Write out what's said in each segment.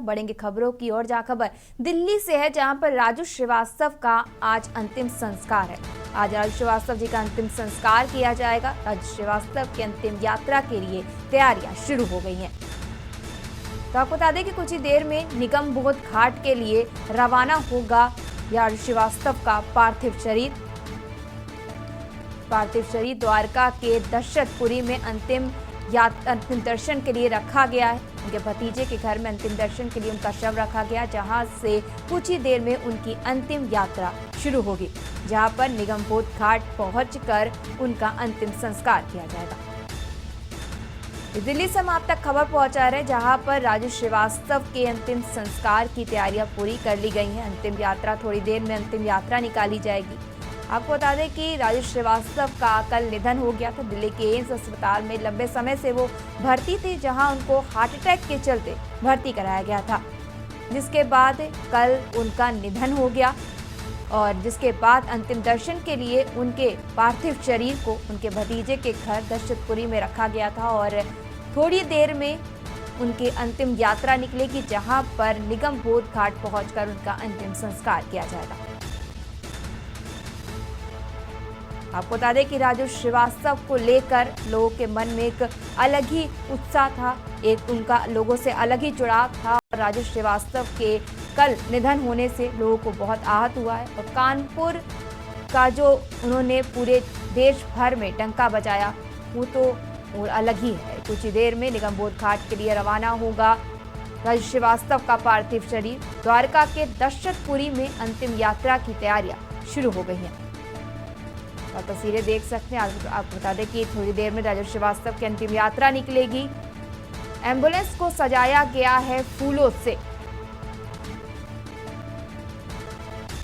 बढ़ेंगे खबरों की ओर। जहां खबर दिल्ली से है, जहां पर राजू श्रीवास्तव का आज अंतिम संस्कार है। आज राजू श्रीवास्तव जी का अंतिम संस्कार किया जाएगा। राजू श्रीवास्तव की अंतिम यात्रा के लिए तैयारियां शुरू हो गई हैं। तो आपको बता दें कि कुछ ही देर में निगम बोध घाट के लिए रवाना होगा राजू श्रीवास्तव का पार्थिव शरीर। द्वारका के दशरथपुरी में अंतिम दर्शन के लिए रखा गया है। उनके भतीजे के घर में अंतिम दर्शन के लिए उनका शव रखा गया, जहां से कुछ ही देर में उनकी अंतिम यात्रा शुरू होगी, जहां पर निगम बोध घाट पहुंचकर उनका अंतिम संस्कार किया जाएगा। दिल्ली से हम आप तक खबर पहुंचा रहे हैं, जहां पर राजू श्रीवास्तव के अंतिम संस्कार की तैयारियां पूरी कर ली गई हैं। अंतिम यात्रा थोड़ी देर में अंतिम यात्रा निकाली जाएगी। आपको बता दें कि राजू श्रीवास्तव का कल निधन हो गया था। दिल्ली के एम्स अस्पताल में लंबे समय से वो भर्ती थे, जहां उनको हार्ट अटैक के चलते भर्ती कराया गया था, जिसके बाद कल उनका निधन हो गया और जिसके बाद अंतिम दर्शन के लिए उनके पार्थिव शरीर को उनके भतीजे के घर दशरथपुरी में रखा गया था और थोड़ी देर में उनकी अंतिम यात्रा निकलेगी, जहां पर निगम बोध घाट पहुंचकर उनका अंतिम संस्कार किया जाएगा। आपको बता दें कि राजू श्रीवास्तव को लेकर लोगों के मन में एक अलग ही उत्साह था, एक उनका लोगों से अलग ही जुड़ाव था। राजू श्रीवास्तव के कल निधन होने से लोगों को बहुत आहत हुआ है और कानपुर का जो उन्होंने पूरे देश भर में डंका बजाया, वो तो अलग ही है। कुछ ही देर में निगम बोध घाट के लिए रवाना होगा राजू श्रीवास्तव का पार्थिव शरीर। द्वारका के दशरथपुरी में अंतिम यात्रा की तैयारियां शुरू हो गई हैं और तस्वीरें देख सकते हैं। आपको बता दें कि थोड़ी देर में राजू श्रीवास्तव की अंतिम यात्रा निकलेगी। एम्बुलेंस को सजाया गया है फूलों से।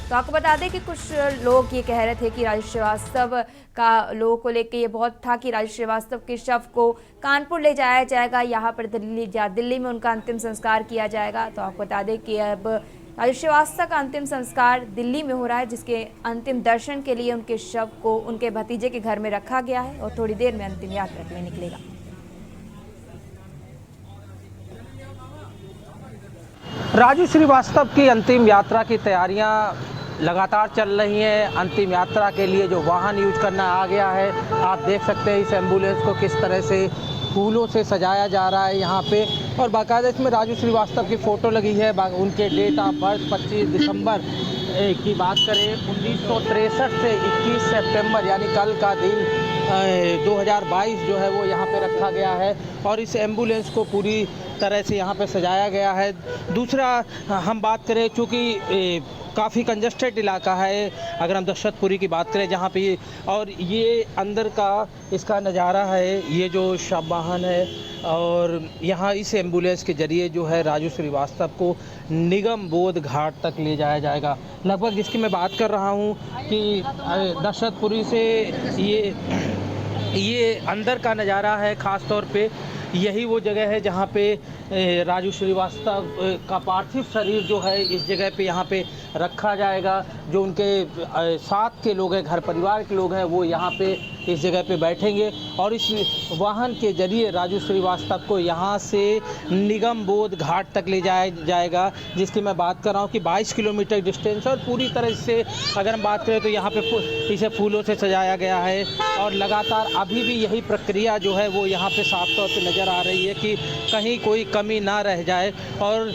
तो आपको बता दें कि कुछ लोग ये कह रहे थे कि राजू श्रीवास्तव का लोगों को लेकर ये बहुत था कि राजू श्रीवास्तव के शव को कानपुर ले जाया जाएगा, यहाँ पर दिल्ली में उनका अंतिम संस्कार किया जाएगा। तो आपको बता दें कि अब राजू श्रीवास्तव का अंतिम संस्कार दिल्ली में हो रहा है, जिसके अंतिम दर्शन के लिए उनके शव को उनके भतीजे के घर में रखा गया है और थोड़ी देर में अंतिम यात्रा के लिए निकलेगा। राजू श्रीवास्तव की अंतिम यात्रा की तैयारियां लगातार चल रही हैं। अंतिम यात्रा के लिए जो वाहन यूज करना आ गया है, आप देख सकते हैं इस एम्बुलेंस को किस तरह से फूलों से सजाया जा रहा है यहाँ पे, और बाकायदा इसमें राजू श्रीवास्तव की फ़ोटो लगी है। उनके डेट ऑफ बर्थ 25 दिसंबर की बात करें 1963 से 21 सितंबर यानी कल का दिन 2022 जो है वो यहाँ पे रखा गया है और इस एम्बुलेंस को पूरी तरह से यहाँ पे सजाया गया है। दूसरा हम बात करें, चूँकि काफ़ी कंजस्टेड इलाका है, अगर हम दशरथपुरी की बात करें जहाँ पे, और ये अंदर का इसका नज़ारा है, ये जो शव वाहन है, और यहाँ इस एम्बुलेंस के ज़रिए जो है राजू श्रीवास्तव को निगम बोध घाट तक ले जाया जाएगा। लगभग जिसकी मैं बात कर रहा हूँ कि दशरथपुरी से ये अंदर का नज़ारा है। ख़ास तौर पे यही वो जगह है जहाँ पे राजू श्रीवास्तव का पार्थिव शरीर जो है इस जगह पे यहाँ पे रखा जाएगा। जो उनके साथ के लोग हैं, घर परिवार के लोग हैं, वो यहाँ पे इस जगह पे बैठेंगे और इस वाहन के जरिए राजू श्रीवास्तव को यहाँ से निगम बोध घाट तक ले जाया जाएगा, जिसकी मैं बात कर रहा हूँ कि 22 किलोमीटर डिस्टेंस। और पूरी तरह से अगर हम बात करें तो यहाँ पे इसे फूलों से सजाया गया है और लगातार अभी भी यही प्रक्रिया जो है वो यहाँ पे साफ तौर पे नज़र आ रही है कि कहीं कोई कमी ना रह जाए। और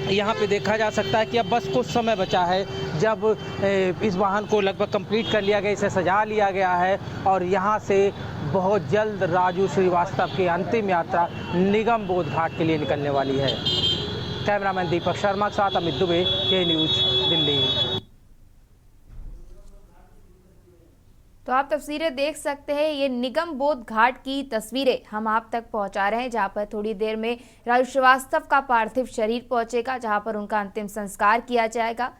यहाँ पे देखा जा सकता है कि अब बस कुछ समय बचा है जब इस वाहन को लगभग कंप्लीट कर लिया गया, इसे सजा लिया गया है और यहाँ से बहुत जल्द राजू श्रीवास्तव की अंतिम यात्रा निगम बोध घाट के लिए निकलने वाली है। कैमरामैन दीपक शर्मा के साथ अमित दुबे, के न्यूज़, दिल्ली। तो आप तस्वीरें देख सकते हैं, ये निगम बोध घाट की तस्वीरें हम आप तक पहुंचा रहे हैं, जहां पर थोड़ी देर में राजू श्रीवास्तव का पार्थिव शरीर पहुंचेगा, जहां पर उनका अंतिम संस्कार किया जाएगा।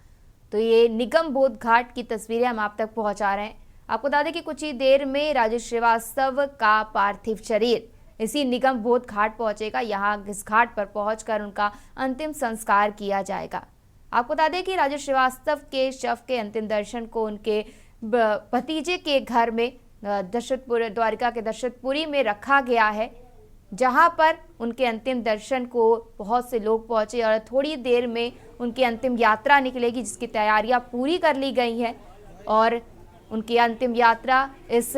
तो ये निगम बोध घाट की तस्वीरें हम आप तक पहुंचा रहे हैं। आपको बता दें कि कुछ ही देर में राजू श्रीवास्तव का पार्थिव शरीर इसी निगम बोध घाट पहुंचेगा। यहाँ इस घाट पर पहुंचकर उनका अंतिम संस्कार किया जाएगा। आपको बता दें कि राजू श्रीवास्तव के शव के अंतिम दर्शन को उनके भतीजे के घर में द्वारका के दशरथपुरी में रखा गया है, जहां पर उनके अंतिम दर्शन को बहुत से लोग पहुंचे और थोड़ी देर में उनकी अंतिम यात्रा निकलेगी, जिसकी तैयारियां पूरी कर ली गई हैं और उनकी अंतिम यात्रा इस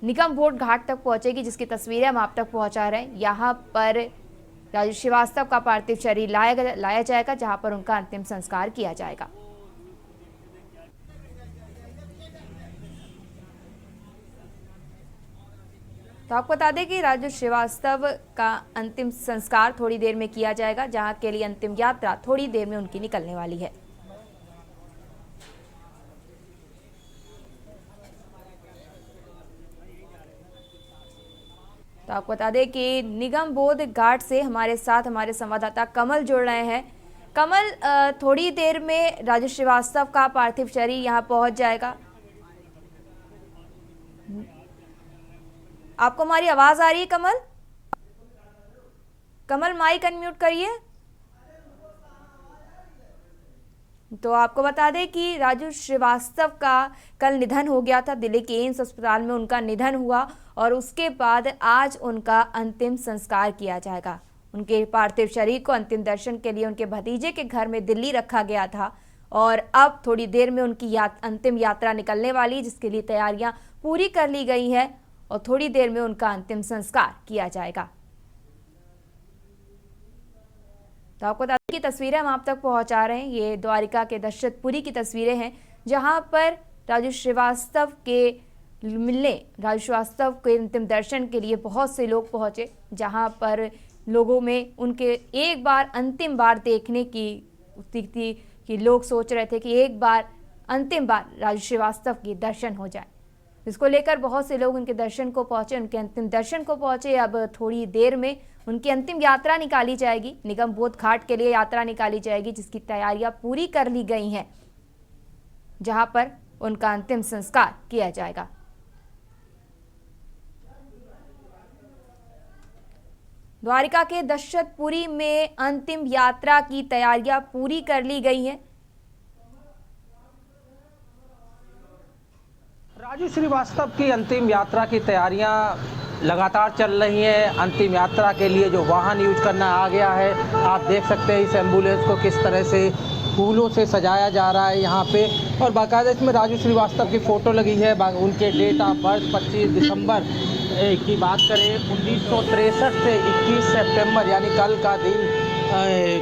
निगम बोध घाट तक पहुंचेगी, जिसकी तस्वीरें हम आप तक पहुंचा रहे हैं। यहाँ पर राजू श्रीवास्तव का पार्थिव शरीर लाया जाएगा, जहां पर उनका अंतिम संस्कार किया जाएगा। तो आपको बता दें कि राजू श्रीवास्तव का अंतिम संस्कार थोड़ी देर में किया जाएगा, जहां के लिए अंतिम यात्रा थोड़ी देर में उनकी निकलने वाली है। तो आपको बता दें कि निगम बोध घाट से हमारे साथ हमारे संवाददाता कमल जुड़ रहे हैं। कमल, थोड़ी देर में राजू श्रीवास्तव का पार्थिव शरीर यहां पहुंच जाएगा। आपको हमारी आवाज आ रही है कमल? कमल, माइक अनम्यूट करिए। तो आपको बता दें कि राजू श्रीवास्तव का कल निधन हो गया था। दिल्ली के एम्स अस्पताल में उनका निधन हुआ और उसके बाद आज उनका अंतिम संस्कार किया जाएगा। उनके पार्थिव शरीर को अंतिम दर्शन के लिए उनके भतीजे के घर में दिल्ली रखा गया था और अब थोड़ी देर में उनकी अंतिम यात्रा निकलने वाली, जिसके लिए तैयारियां पूरी कर ली गई हैं और थोड़ी देर में उनका अंतिम संस्कार किया जाएगा। तो आपको बता दें कि तस्वीरें हम आप तक पहुंचा रहे हैं। ये द्वारिका के दशरथपुरी की तस्वीरें हैं, जहां पर राजू श्रीवास्तव के मिलने, राजू श्रीवास्तव के अंतिम दर्शन के लिए बहुत से लोग पहुंचे, जहां पर लोगों में उनके एक बार अंतिम बार देखने की स्थिति कि लोग सोच रहे थे कि एक बार अंतिम बार राजू श्रीवास्तव के दर्शन हो जाए। इसको लेकर बहुत से लोग उनके दर्शन को पहुंचे, उनके अंतिम दर्शन को पहुंचे। अब थोड़ी देर में उनकी अंतिम यात्रा निकाली जाएगी, निगम बोध घाट के लिए यात्रा निकाली जाएगी, जिसकी तैयारियां पूरी कर ली गई हैं, जहां पर उनका अंतिम संस्कार किया जाएगा। द्वारिका के दशरथपुरी में अंतिम यात्रा की तैयारियां पूरी कर ली गई हैं। राजू श्रीवास्तव की अंतिम यात्रा की तैयारियां लगातार चल रही हैं। अंतिम यात्रा के लिए जो वाहन यूज करना आ गया है, आप देख सकते हैं इस एम्बुलेंस को किस तरह से फूलों से सजाया जा रहा है यहाँ पे, और बाकायदा इसमें राजू श्रीवास्तव की फ़ोटो लगी है। उनके डेट ऑफ बर्थ 25 दिसंबर की बात करें 1963 से 21 सितंबर यानी कल का दिन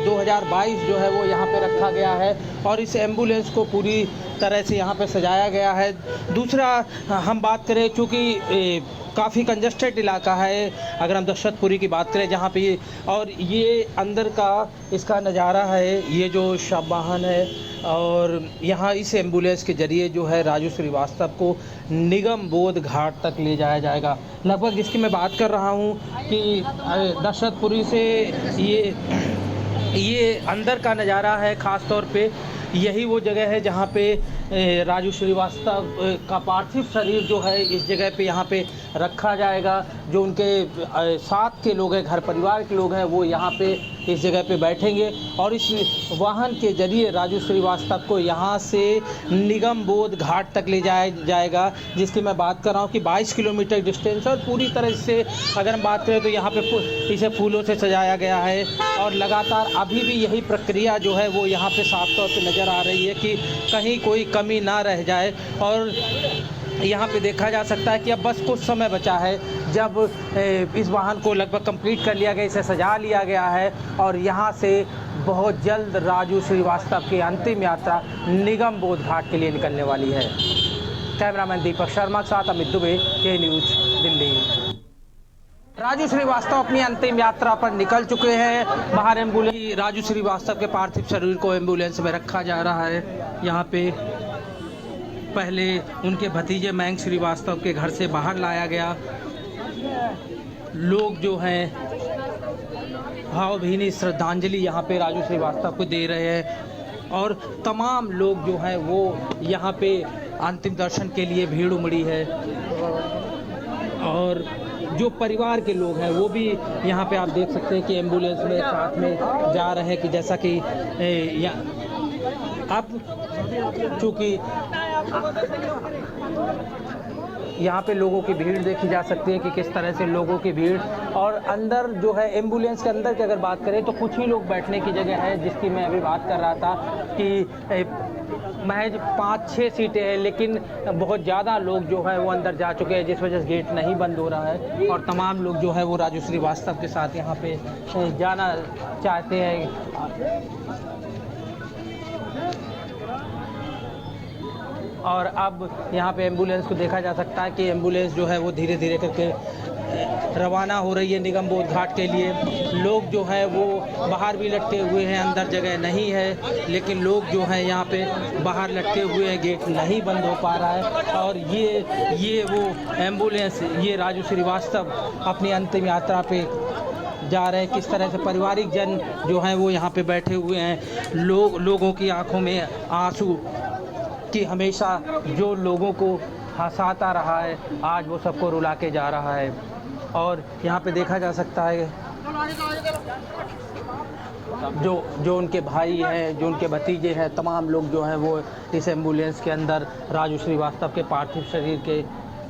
2022 जो है वो यहाँ पे रखा गया है और इस एम्बुलेंस को पूरी तरह से यहाँ पे सजाया गया है। दूसरा हम बात करें, चूँकि काफ़ी कंजस्टेड इलाका है, अगर हम दशरथपुरी की बात करें जहाँ पे, और ये अंदर का इसका नज़ारा है, ये जो शव वाहन है, और यहाँ इस एम्बुलेंस के ज़रिए जो है राजू श्रीवास्तव को निगम बोध घाट तक ले जाया जाएगा। लगभग जिसकी मैं बात कर रहा हूँ कि दशरथपुरी से ये अंदर का नज़ारा है। ख़ास तौर पे यही वो जगह है जहाँ पे राजू श्रीवास्तव का पार्थिव शरीर जो है इस जगह पे यहाँ पे रखा जाएगा। जो उनके साथ के लोग हैं, घर परिवार के लोग हैं, वो यहाँ पे इस जगह पे बैठेंगे और इस वाहन के जरिए राजू श्रीवास्तव को यहाँ से निगम बोध घाट तक ले जाया जाएगा, जिसकी मैं बात कर रहा हूँ कि 22 किलोमीटर डिस्टेंस। और पूरी तरह से अगर हम बात करें तो यहाँ पे इसे फूलों से सजाया गया है और लगातार अभी भी यही प्रक्रिया जो है वो यहाँ पे साफ तौर पे नज़र आ रही है कि कहीं कोई कमी ना रह जाए। और यहाँ पे देखा जा सकता है कि अब बस कुछ समय बचा है जब इस वाहन को लगभग कंप्लीट कर लिया गया, इसे सजा लिया गया है और यहाँ से बहुत जल्द राजू श्रीवास्तव की अंतिम यात्रा निगम बोध घाट के लिए निकलने वाली है। कैमरामैन दीपक शर्मा के साथ अमित दुबे, के न्यूज़, दिल्ली। राजू श्रीवास्तव अपनी अंतिम यात्रा पर निकल चुके हैं। बाहर एम्बुलेंस राजू श्रीवास्तव के पार्थिव शरीर को एम्बुलेंस में रखा जा रहा है। यहाँ पे पहले उनके भतीजे मयंक श्रीवास्तव के घर से बाहर लाया गया। लोग जो हैं भावभीनी श्रद्धांजलि यहाँ पे राजू श्रीवास्तव को दे रहे हैं और तमाम लोग जो हैं वो यहाँ पे अंतिम दर्शन के लिए भीड़ उमड़ी है और जो परिवार के लोग हैं वो भी यहाँ पे आप देख सकते हैं कि एम्बुलेंस में साथ में जा रहे हैं कि जैसा कि अब चूँकि यहाँ पे लोगों की भीड़ देखी जा सकती है कि किस तरह से लोगों की भीड़। और अंदर जो है एम्बुलेंस के अंदर की अगर बात करें तो कुछ ही लोग बैठने की जगह है, जिसकी मैं अभी बात कर रहा था कि महज 5-6 सीटें हैं, लेकिन बहुत ज़्यादा लोग जो है वो अंदर जा चुके हैं, जिस वजह से गेट नहीं बंद हो रहा है और तमाम लोग जो है वो राजू श्रीवास्तव के साथ यहाँ पे जाना चाहते हैं। और अब यहाँ पे एम्बुलेंस को देखा जा सकता है कि एम्बुलेंस जो है वो धीरे धीरे करके रवाना हो रही है निगम बोध घाट के लिए। लोग जो है वो बाहर भी लटके हुए हैं, अंदर जगह नहीं है, लेकिन लोग जो हैं यहाँ पे बाहर लटके हुए हैं, गेट नहीं बंद हो पा रहा है। और ये वो एम्बुलेंस, ये राजू श्रीवास्तव अपनी अंतिम यात्रा पे जा रहे हैं। किस तरह से पारिवारिक जन जो हैं वो यहाँ पे बैठे हुए हैं, लोगों की आंखों में आंसू कि हमेशा जो लोगों को हंसाता रहा है आज वो सबको रुला के जा रहा है। और यहाँ पे देखा जा सकता है जो उनके भाई हैं, जो उनके भतीजे हैं, तमाम लोग जो हैं वो इस एम्बुलेंस के अंदर राजू श्रीवास्तव के पार्थिव शरीर के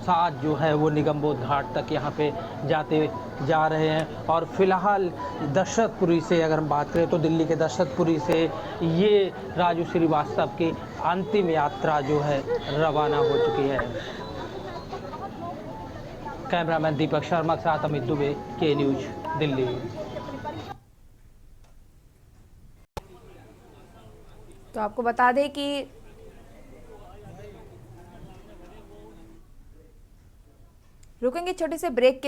साथ जो है वो निगम बोध घाट तक यहाँ पे जाते जा रहे हैं। और फिलहाल दशरथपुरी से अगर हम बात करें तो दिल्ली के दशरथपुरी से ये राजू श्रीवास्तव की अंतिम यात्रा जो है रवाना हो चुकी है। कैमरामैन दीपक शर्मा के साथ अमित दुबे, के न्यूज, दिल्ली। तो आपको बता दें कि रुकेंगे छोटे से ब्रेक के